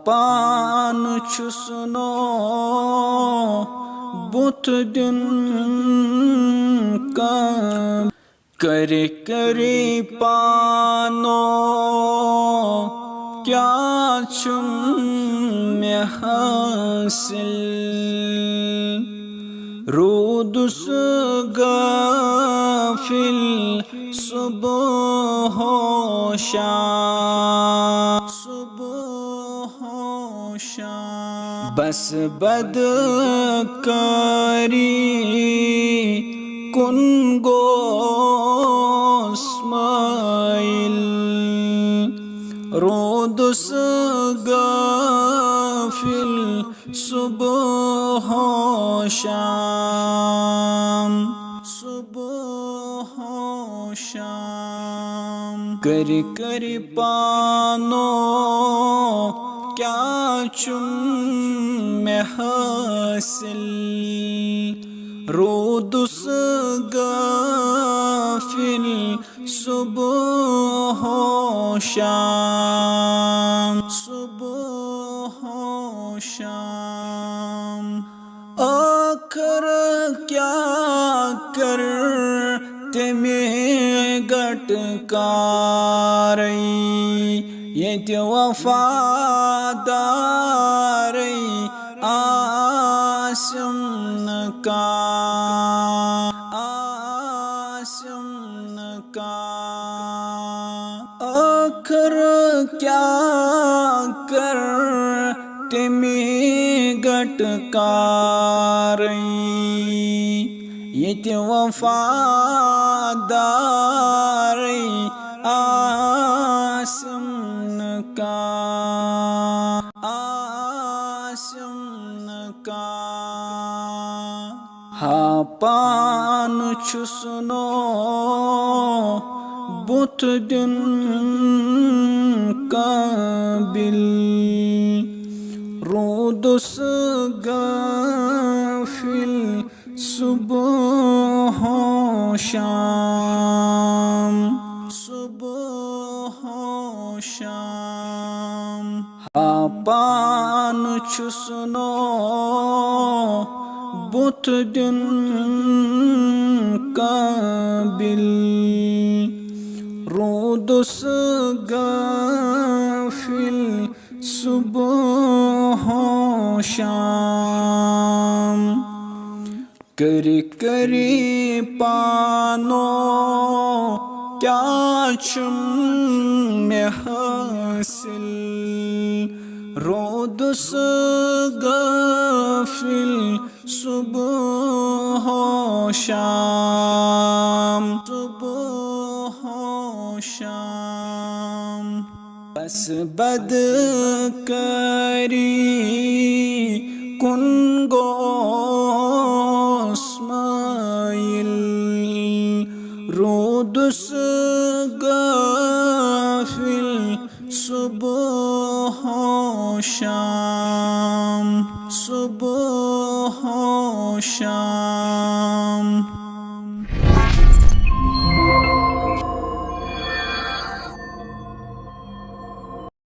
पान सुनो बुत दिन का करे करे पानो क्या चुम में हासिल रोदुस गाफिल सुबह हो शाम बस बदकारी कुन गोस्माइल रोदुस गाफिल सुबह हो शाम कर कर पानो क्या चुम में हासिल रोदुस गाफिल सुबह हो शाम आखिर क्या कर में गटकारी ये वफादारी आसम का आखिर क्या कर में गटकारी ये वफादारी आसम का हा पान सुनो बुत दिन काबिल रोदुस गाफिल सुबह हो शाम हा पान सुनो बुत दिन काबिल रोदुस गाफिल सुबह हो शाम करे करे पानो क्या चुम में हासिल रोदुस गाफिल सुबह हो शाम बस बदकारी कुन गोस्माइल रोदुस गाफिल सुबह हो शाम